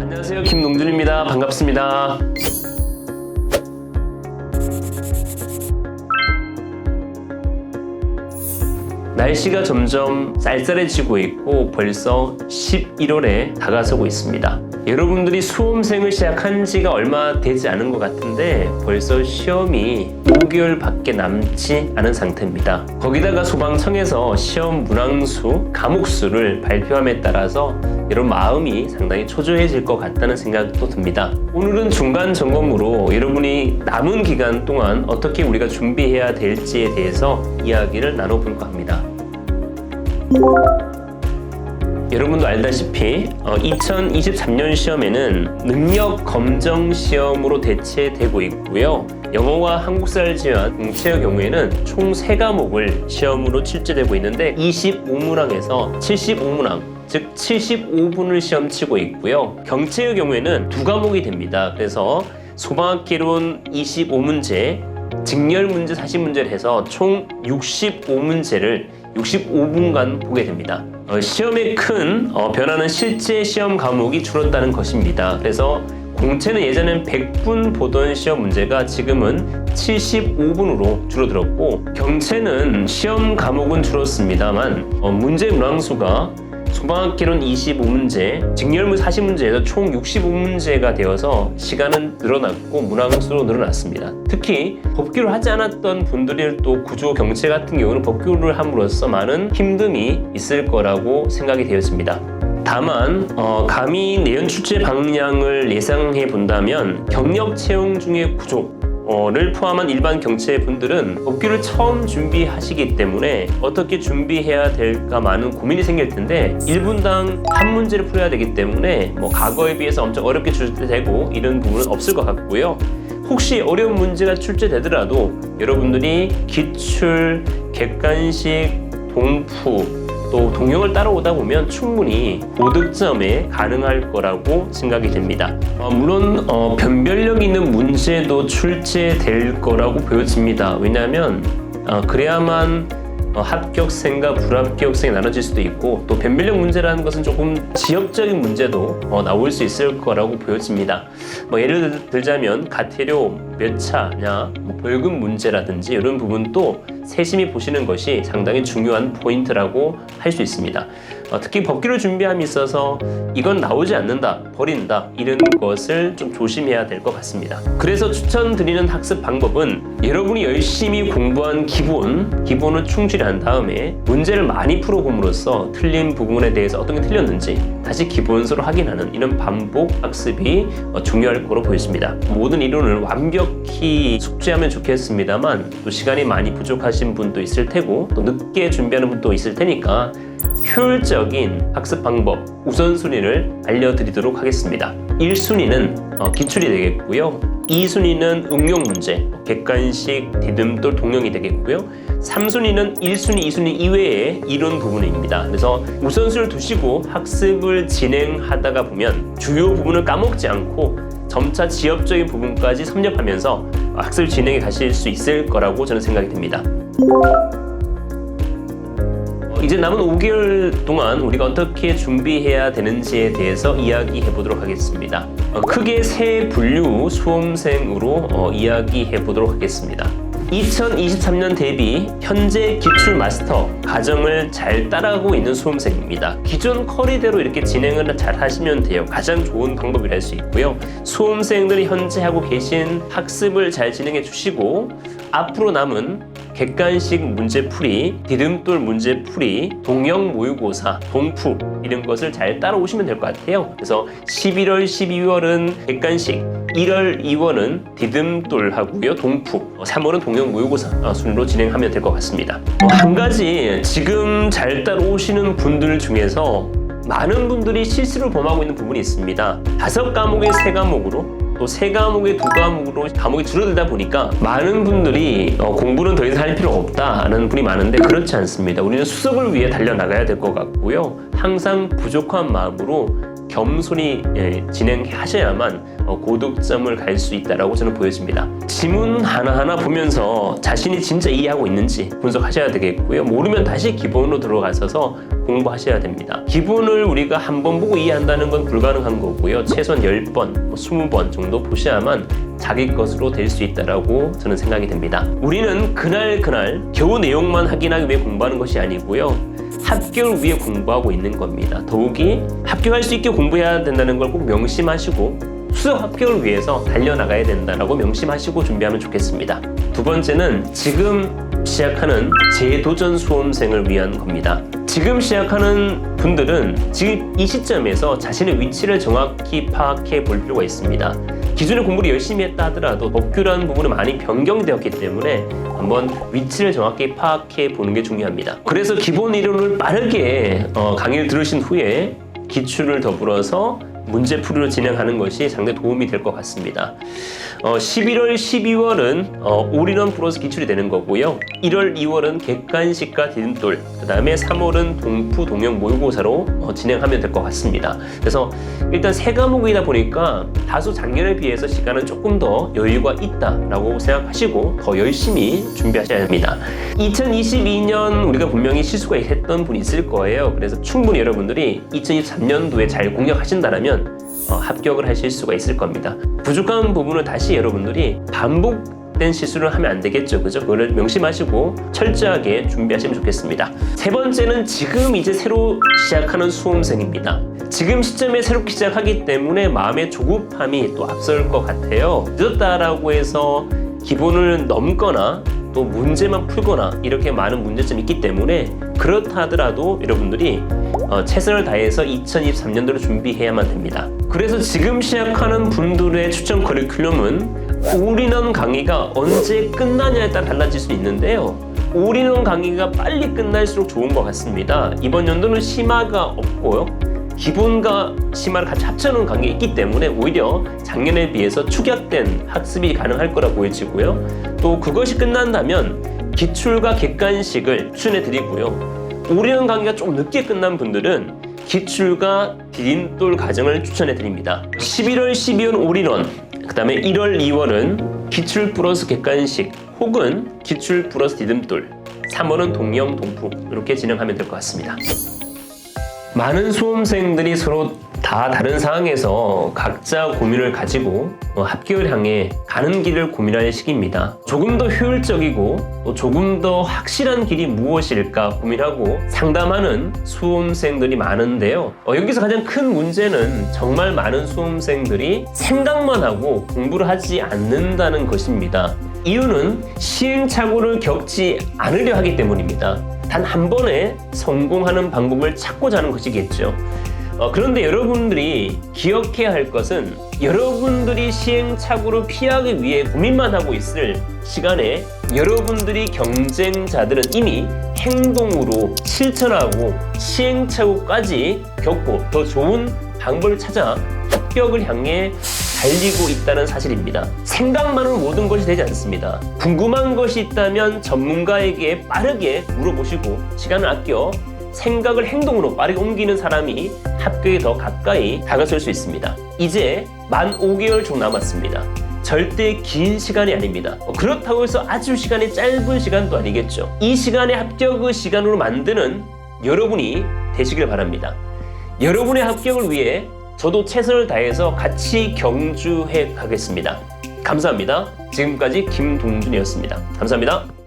안녕하세요, 김농준입니다. 반갑습니다. 날씨가 점점 쌀쌀해지고 있고 벌써 11월에 다가서고 있습니다. 여러분들이 수험생을 시작한 지가 얼마 되지 않은 것 같은데 벌써 시험이 5개월밖에 남지 않은 상태입니다. 거기다가 소방청에서 시험 문항수, 과목수를 발표함에 따라서 여러분 마음이 상당히 초조해질 것 같다는 생각도 듭니다. 오늘은 중간 점검으로 여러분이 남은 기간 동안 어떻게 우리가 준비해야 될지에 대해서 이야기를 나눠볼까 합니다. 여러분도 알다시피 2023년 시험에는 능력 검정 시험으로 대체되고 있고요. 영어와 한국사를 제외한 공채의 경우에는 총 3과목을 시험으로 출제되고 있는데 25문항에서 75문항, 즉 75분을 시험 치고 있고요. 경채의 경우에는 2과목이 됩니다. 그래서 소방학개론 25문제, 직렬문제 40문제를 해서 총 65문제를 65분간 보게 됩니다. 시험의 큰 변화는 실제 시험 과목이 줄었다는 것입니다. 그래서 공채는 예전엔 100분 보던 시험 문제가 지금은 75분으로 줄어들었고, 경채는 시험 과목은 줄었습니다만 문제 문항수가 소방학개론 25문제, 직렬문 40문제에서 총 65문제가 되어서 시간은 늘어났고 문항수로 늘어났습니다. 특히 법규를 하지 않았던 분들이 또 구조 경채 같은 경우는 법규를 함으로써 많은 힘듦이 있을 거라고 생각이 되었습니다. 다만 감히 내연 출제 방향을 예상해 본다면 경력 채용 중에 구조를 포함한 일반 경채 분들은 법규를 처음 준비하시기 때문에 어떻게 준비해야 될까 많은 고민이 생길 텐데 1분당 한 문제를 풀어야 되기 때문에 과거에 비해서 엄청 어렵게 출제되고 이런 부분은 없을 것 같고요. 혹시 어려운 문제가 출제되더라도 여러분들이 기출, 객관식, 동프, 또 동영을 따라오다 보면 충분히 고득점에 가능할 거라고 생각이 됩니다. 물론 변별력 있는 문제도 출제될 거라고 보여집니다. 왜냐하면 그래야만 합격생과 불합격생이 나눠질 수도 있고, 또 변별력 문제라는 것은 조금 지역적인 문제도 나올 수 있을 거라고 보여집니다. 예를 들자면 가태료 몇 차냐, 벌금 문제라든지 이런 부분도 세심히 보시는 것이 상당히 중요한 포인트라고 할 수 있습니다. 특히 법규를 준비함에 있어서 이건 나오지 않는다, 버린다 이런 것을 좀 조심해야 될 것 같습니다. 그래서 추천드리는 학습 방법은 여러분이 열심히 공부한 기본을 충실히 한 다음에 문제를 많이 풀어봄으로써 틀린 부분에 대해서 어떤 게 틀렸는지 다시 기본서로 확인하는 이런 반복 학습이 중요할 거로 보여집니다. 모든 이론을 완벽히 숙지하면 좋겠습니다만 또 시간이 많이 부족하신 분도 있을 테고 또 늦게 준비하는 분도 있을 테니까 효율적인 학습 방법 우선순위를 알려드리도록 하겠습니다. 1순위는 기출이 되겠고요. 2순위는 응용 문제, 객관식, 디딤돌, 동영이 되겠고요. 3순위는 1순위, 2순위 이외의 이론 부분입니다. 그래서 우선순위를 두시고 학습을 진행하다가 보면 주요 부분을 까먹지 않고 점차 지엽적인 부분까지 섭렵하면서 학습 진행에 가실 수 있을 거라고 저는 생각이 듭니다. 이제 남은 5개월 동안 우리가 어떻게 준비해야 되는지에 대해서 이야기해 보도록 하겠습니다. 크게 세 분류 수험생으로 이야기해 보도록 하겠습니다. 2023년 대비 현재 기출 마스터 과정을 잘 따라가고 있는 수험생입니다. 기존 커리대로 이렇게 진행을 잘 하시면 돼요. 가장 좋은 방법이라 할 수 있고요. 수험생들이 현재 하고 계신 학습을 잘 진행해 주시고 앞으로 남은 객관식 문제풀이, 디딤돌 문제풀이, 동영 모의고사, 동프 이런 것을 잘 따라오시면 될 것 같아요. 그래서 11월, 12월은 객관식, 1월, 2월은 디딤돌 하고요, 동프, 3월은 동영 모의고사 순으로 진행하면 될 것 같습니다. 한 가지 지금 잘 따라오시는 분들 중에서 많은 분들이 실수를 범하고 있는 부분이 있습니다. 5과목에 3과목으로 또 3과목에 2과목으로 과목이 줄어들다 보니까 많은 분들이 공부는 더 이상 할 필요 없다는 분이 많은데 그렇지 않습니다. 우리는 수석을 위해 달려나가야 될 것 같고요. 항상 부족한 마음으로 겸손히 진행하셔야만 고득점을 갈 수 있다라고 저는 보여집니다. 지문 하나하나 보면서 자신이 진짜 이해하고 있는지 분석하셔야 되겠고요. 모르면 다시 기본으로 들어가셔서 공부하셔야 됩니다. 기본을 우리가 한 번 보고 이해한다는 건 불가능한 거고요. 최소한 10번, 20번 정도 보셔야만 자기 것으로 될 수 있다라고 저는 생각이 됩니다. 우리는 그날 겨우 내용만 확인하기 위해 공부하는 것이 아니고요. 합격을 위해 공부하고 있는 겁니다. 더욱이 합격할 수 있게 공부해야 된다는 걸 꼭 명심하시고 수석 합격을 위해서 달려나가야 된다라고 명심하시고 준비하면 좋겠습니다. 두 번째는 지금 시작하는 재도전 수험생을 위한 겁니다. 지금 시작하는 분들은 지금 이 시점에서 자신의 위치를 정확히 파악해 볼 필요가 있습니다. 기존에 공부를 열심히 했다 하더라도 법규라는 부분은 많이 변경되었기 때문에 한번 위치를 정확히 파악해 보는 게 중요합니다. 그래서 기본 이론을 빠르게 강의를 들으신 후에 기출을 더불어서 문제풀이로 진행하는 것이 상당히 도움이 될 것 같습니다. 11월, 12월은 올인원 플러스 기출이 되는 거고요. 1월, 2월은 객관식과 디딤돌, 그 다음에 3월은 동프, 동영 모의고사로 진행하면 될 것 같습니다. 그래서 일단 세 과목이다 보니까 다소 작년에 비해서 시간은 조금 더 여유가 있다라고 생각하시고 더 열심히 준비하셔야 합니다. 2022년 우리가 분명히 실수가 했던 분이 있을 거예요. 그래서 충분히 여러분들이 2023년도에 잘 공략하신다면 합격을 하실 수가 있을 겁니다. 부족한 부분을 다시 여러분들이 반복된 실수를 하면 안 되겠죠. 그죠? 그걸 명심하시고 철저하게 준비하시면 좋겠습니다. 세 번째는 지금 이제 새로 시작하는 수험생입니다. 지금 시점에 새롭게 시작하기 때문에 마음의 조급함이 또 앞설 것 같아요. 늦었다라고 해서 기본을 넘거나 또 문제만 풀거나 이렇게 많은 문제점이 있기 때문에 그렇다 하더라도 여러분들이 최선을 다해서 2023년도를 준비해야만 됩니다. 그래서 지금 시작하는 분들의 추천 커리큘럼은 올인원 강의가 언제 끝나냐에 따라 달라질 수 있는데요. 올인원 강의가 빨리 끝날수록 좋은 것 같습니다. 이번 연도는 심화가 없고요. 기본과 심화를 같이 합쳐놓은 강의가 있기 때문에 오히려 작년에 비해서 축약된 학습이 가능할 거라 보여지고요. 또 그것이 끝난다면 기출과 객관식을 추천해 드리고요. 올인원 강의가 좀 늦게 끝난 분들은 기출과 디딤돌 과정을 추천해 드립니다. 11월, 12월 올인원, 그 다음에 1월, 2월은 기출 플러스 객관식 혹은 기출 플러스 디딤돌, 3월은 동영, 동프 이렇게 진행하면 될 것 같습니다. 많은 수험생들이 서로 다 다른 상황에서 각자 고민을 가지고 합격을 향해 가는 길을 고민할 시기입니다. 조금 더 효율적이고 또 조금 더 확실한 길이 무엇일까 고민하고 상담하는 수험생들이 많은데요. 여기서 가장 큰 문제는 정말 많은 수험생들이 생각만 하고 공부를 하지 않는다는 것입니다. 이유는 시행착오를 겪지 않으려 하기 때문입니다. 단 한 번에 성공하는 방법을 찾고자 하는 것이겠죠. 그런데 여러분들이 기억해야 할 것은 여러분들이 시행착오를 피하기 위해 고민만 하고 있을 시간에 여러분들이 경쟁자들은 이미 행동으로 실천하고 시행착오까지 겪고 더 좋은 방법을 찾아 합격을 향해 달리고 있다는 사실입니다. 생각만으로 모든 것이 되지 않습니다. 궁금한 것이 있다면 전문가에게 빠르게 물어보시고 시간을 아껴 생각을 행동으로 빠르게 옮기는 사람이 합격에 더 가까이 다가설 수 있습니다. 이제 만 5개월 좀 남았습니다. 절대 긴 시간이 아닙니다. 그렇다고 해서 아주 시간이 짧은 시간도 아니겠죠. 이 시간의 합격의 시간으로 만드는 여러분이 되시길 바랍니다. 여러분의 합격을 위해 저도 최선을 다해서 같이 경주해 가겠습니다. 감사합니다. 지금까지 김동준이었습니다. 감사합니다.